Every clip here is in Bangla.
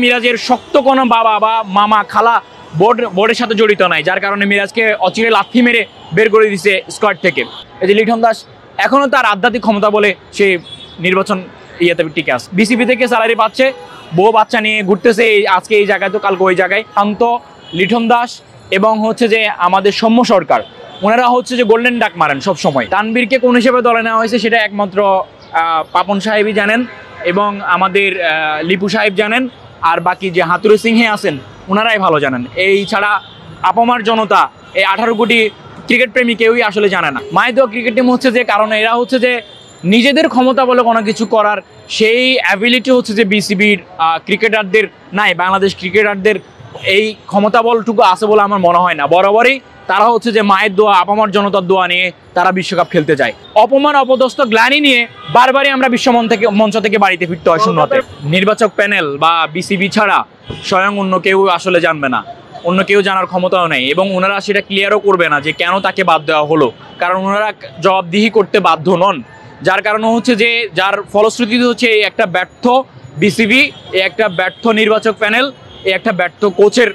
মিরাজের শক্ত কোনো বাবা বা মামা খালা বোর্ডের সাথে জড়িত নাই, যার কারণে মিরাজকে অচিরে লাথি মেরে বের করে দিছে স্কোয়াড থেকে। এই যে লিটন দাস এখনো তার আধ্যাত্মিক ক্ষমতা বলে সে নির্বাচন ইয়েতে টিকে আছে, বিসিবি থেকে স্যালারি পাচ্ছে, বউ বাচ্চা নিয়ে ঘুরতেছে, আজকে এই জায়গায় তো কালকে ওই জায়গায়। শান্ত, লিটন দাস এবং হচ্ছে যে আমাদের সৌম্য সরকার, ওনারা হচ্ছে যে গোল্ডেন ডাক মারেন সব সময়। তানবীরকে কোন হিসেবে দলে নেওয়া হয়েছে সেটা একমাত্র পাপন সাহেবই জানেন এবং আমাদের লিপু সাহেব জানেন, আর বাকি যে হাতুড়ে সিংহে আছেন ওনারাই ভালো জানেন। এই ছাড়া আপামার জনতা, এই 18 কোটি ক্রিকেট প্রেমী কেউই আসলে জানে না। মায়ের দোয়া ক্রিকেট টিম হচ্ছে যে, কারণ এরা হচ্ছে যে নিজেদের ক্ষমতা বলে কোনো কিছু করার সেই অ্যাবিলিটি হচ্ছে যে বিসিবির ক্রিকেটারদের নাই, বাংলাদেশ ক্রিকেটারদের এই ক্ষমতা বলটুকু আছে বলে আমার মনে হয় না। বরাবরই তারা হচ্ছে যে মায়ের দোয়া, আপামার জনতার দোয়া নিয়ে তারা বিশ্বকাপ খেলতে যায়। অপমান অপদস্থ গ্লানি নিয়ে বারবারই আমরা মঞ্চ থেকে বাড়িতে ফিরতে হয় শূন্যতে। নির্বাচক প্যানেল বা বিসিবি ছাড়া স্বয়ং অন্য কেউ আসলে জানবে না, অন্য কেউ জানার ক্ষমতাও নেই এবং ওনারা সেটা ক্লিয়ারও করবে না যে কেন তাকে বাদ দেওয়া হলো, কারণ ওনারা জবাবদিহি করতে বাধ্য নন। যার কারণে হচ্ছে যে যার ফলশ্রুতিতে হচ্ছে এই একটা ব্যর্থ বিসিবি, এই একটা ব্যর্থ নির্বাচক প্যানেল, এই একটা ব্যর্থ কোচের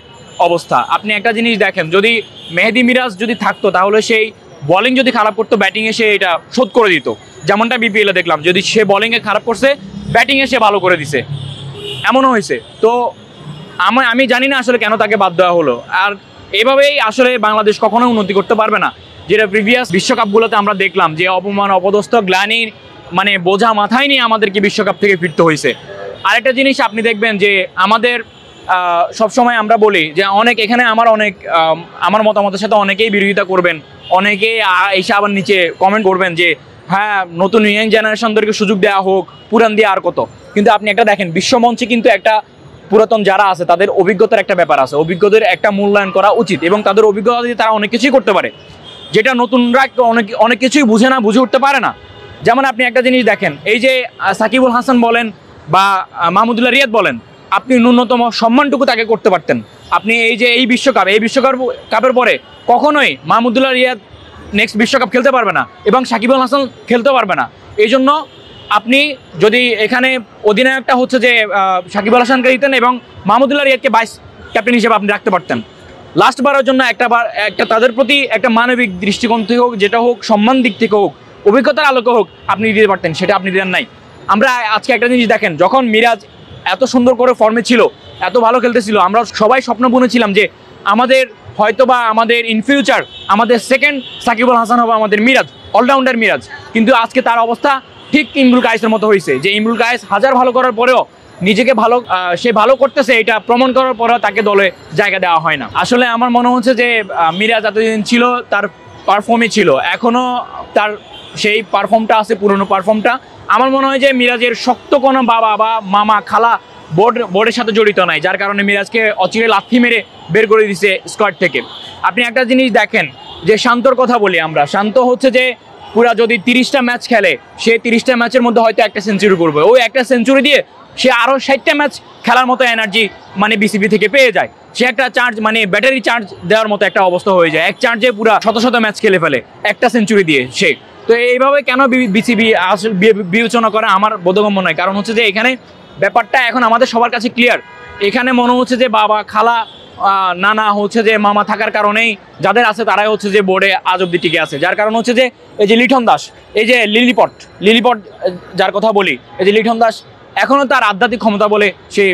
অবস্থা। আপনি একটা জিনিস দেখেন, যদি মেহেদী মিরাজ যদি থাকতো তাহলে সেই বলিং যদি খারাপ করতো, ব্যাটিংয়ে সে এটা শোধ করে দিত, যেমনটা বিপিএলে দেখলাম। যদি সে বলিংয়ে খারাপ করছে, ব্যাটিংয়ে সে ভালো করে দিছে, এমনও হয়েছে। তো আমি জানি না আসলে কেন তাকে বাদ দেওয়া হলো। আর এভাবেই আসলে বাংলাদেশ কখনোই উন্নতি করতে পারবে না, যেটা প্রিভিয়াস বিশ্বকাপগুলোতে আমরা দেখলাম যে অপমান অপদস্থ গ্লানির মানে বোঝা মাথায় নিয়ে আমাদেরকে বিশ্বকাপ থেকে ফিরতে হয়েছে। আরেকটা জিনিস আপনি দেখবেন যে আমাদের সবসময় আমরা বলি যে এখানে আমার মতামতের সাথে অনেকেই বিরোধিতা করবেন, অনেকেই এসে আবার নিচে কমেন্ট করবেন যে হ্যাঁ নতুন ইয়াং জেনারেশনদেরকে সুযোগ দেওয়া হোক, পুরান দিয়ে আর কত। কিন্তু আপনি একটা দেখেন, বিশ্বমঞ্চে কিন্তু একটা পুরাতন যারা আছে তাদের অভিজ্ঞতার একটা ব্যাপার আছে, অভিজ্ঞতার একটা মূল্যায়ন করা উচিত এবং তাদের অভিজ্ঞতা দিয়ে তারা অনেক কিছুই করতে পারে, যেটা নতুনরা অনেক কিছুই বুঝে উঠতে পারে না। যেমন আপনি একটা জিনিস দেখেন, এই যে সাকিবুল হাসান বলেন বা মাহমুদুল্লাহ রিয়াদ বলেন, আপনি ন্যূনতম সম্মানটুকু তাকে করতে পারতেন। আপনি এই যে এই বিশ্বকাপের পরে কখনোই মাহমুদুল্লাহ রিয়াদ নেক্সট বিশ্বকাপ খেলতে পারবে না এবং সাকিবুল হাসান খেলতেও পারবে না। এই জন্য আপনি যদি এখানে অধিনায়কটা হচ্ছে যে সাকিবুল হাসানকে দিতেন এবং মাহমুদুল্লাহ রিয়াদকে ভাইস ক্যাপ্টেন হিসেবে আপনি রাখতে পারতেন। লাস্টবারের জন্য একটা তাদের প্রতি একটা মানবিক দৃষ্টিকোণ থেকে হোক, যেটা হোক সম্মান দিক থেকে হোক, অভিজ্ঞতার আলোকে হোক, আপনি দিতে পারতেন, সেটা আপনি দেন নাই। আমরা আজকে একটা জিনিস দেখেন, যখন মিরাজ এত সুন্দর করে ফর্মে ছিল, এত ভালো খেলতেছিল, আমরা সবাই স্বপ্ন বুনেছিলাম যে আমাদের হয়তোবা আমাদের ইন ফিউচার আমাদের সেকেন্ড সাকিবুল হাসান হবে আমাদের মিরাজ, অলরাউন্ডার মিরাজ। কিন্তু আজকে তার অবস্থা ঠিক ইমরুল কায়েসের মতো হয়েছে, যে ইমরুল কায়েস হাজার ভালো করার পরেও নিজেকে সে ভালো করতেছে এটা প্রমাণ করার পরেও তাকে দলে জায়গা দেওয়া হয় না। আসলে আমার মনে হচ্ছে যে মিরাজ এতদিন ছিল তার পারফর্মই ছিল, এখনও তার সেই পারফর্মটা আছে, পুরনো পারফর্মটা। আমার মনে হয় যে মিরাজের শক্ত কোনো বাবা বা মামা খালা বোর্ডের সাথে জড়িত নাই, যার কারণে মিরাজকে অচিরে লাথি মেরে বের করে দিছে স্কোয়াড থেকে। আপনি একটা জিনিস দেখেন, যে শান্তর কথা বলি আমরা, শান্ত হচ্ছে যে পুরা যদি 30টা ম্যাচ খেলে, সে 30টা ম্যাচের মধ্যে হয়তো একটা সেঞ্চুরি করবে, ওই একটা সেঞ্চুরি দিয়ে সে আরও 60টা ম্যাচ খেলার মতো এনার্জি মানে বিসিবি থেকে পেয়ে যায়। সে একটা চার্জ মানে ব্যাটারি চার্জ দেওয়ার মতো একটা অবস্থা হয়ে যায়, এক চার্জে পুরা শত ম্যাচ খেলে ফেলে একটা সেঞ্চুরি দিয়ে সে। তো এইভাবে কেন বিসিবি আসলে বিবেচনা করে আমার বোধগম্য নয়, কারণ হচ্ছে যে এখানে ব্যাপারটা এখন আমাদের সবার কাছে ক্লিয়ার। এখানে মনে হচ্ছে যে বাবা খালা নানা হচ্ছে যে মামা থাকার কারণেই যাদের আছে তারাই হচ্ছে যে বোর্ডে আজ অব্দি টিকে আছে। যার কারণ হচ্ছে যে এই যে লিটন দাস, এই যে লিলিপট যার কথা বলি, এই যে লিটন দাস এখনও তার আধ্যাত্মিক ক্ষমতা বলে সে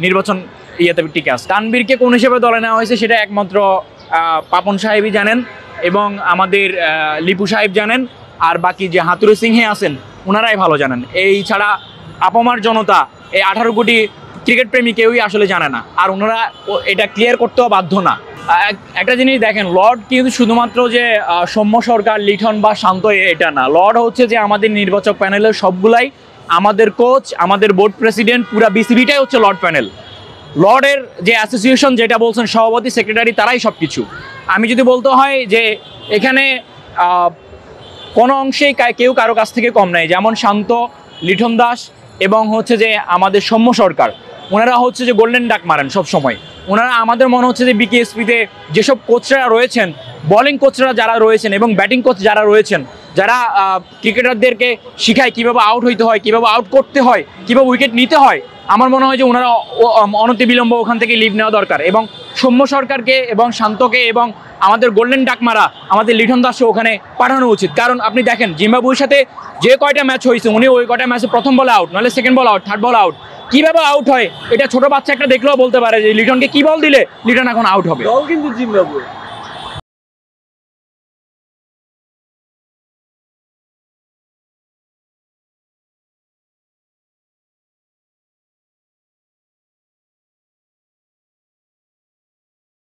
নির্বাচন ইয়েতে টিকে আছে। তানবীরকে কোন হিসেবে দলে নেওয়া হয়েছে সেটা একমাত্র পাপন সাহেবই জানেন এবং আমাদের লিপু সাহেব জানেন, আর বাকি যে হাতুড়ে সিংহে আছেন ওনারাই ভালো জানেন। এই ছাড়া আপামার জনতা, এই 18 কোটি ক্রিকেট প্রেমী কেউই আসলে জানে না, আর ওনারা এটা ক্লিয়ার করতেও বাধ্য না। একটা জিনিস দেখেন, লর্ড কিন্তু শুধুমাত্র যে সৌম্য সরকার, লিটন বা শান্ত এটা না, লর্ড হচ্ছে যে আমাদের নির্বাচক প্যানেলের সবগুলাই, আমাদের কোচ, আমাদের বোর্ড প্রেসিডেন্ট, পুরা বিসিবিটাই হচ্ছে লর্ড প্যানেল। লর্ডের যে অ্যাসোসিয়েশন যেটা বলছেন, সভাপতি সেক্রেটারি তারাই সব কিছু। আমি যদি বলতে হয় যে এখানে কোনো অংশেই কেউ কারো কাছ থেকে কম নাই, যেমন শান্ত, লিটন দাস এবং হচ্ছে যে আমাদের সৌম্য সরকার, ওনারা হচ্ছে যে গোল্ডেন ডাক মারেন সব সময়। ওনারা আমাদের মনে হচ্ছে যে বিকেএসপিতে যেসব কোচরা রয়েছেন, বোলিং কোচরা যারা রয়েছেন এবং ব্যাটিং কোচ যারা রয়েছেন, যারা ক্রিকেটারদেরকে শিখায় কীভাবে আউট হইতে হয়, কীভাবে আউট করতে হয়, কীভাবে উইকেট নিতে হয়, আমার মনে হয় যে ওনারা অনতিবিলম্ব ওখান থেকে লিভ নেওয়া দরকার, এবং সৌম্য সরকারকে এবং শান্তকে এবং আমাদের গোল্ডেন ডাকমারা আমাদের লিটন দাসকে ওখানে পাঠানো উচিত। কারণ আপনি দেখেন জিম্বাবুয়ের সাথে যে কয়টা ম্যাচ হয়েছে উনি ওই কয়টা ম্যাচে প্রথম বলে আউট, নাহলে second ball out, third ball out. কিভাবে আউট হয় এটা ছোট বাচ্চা একটা দেখলেও বলতে পারে যে লিটনকে কি বল দিলে লিটন এখন আউট হবে। দল কিন্তু জিম্বাবুয়ে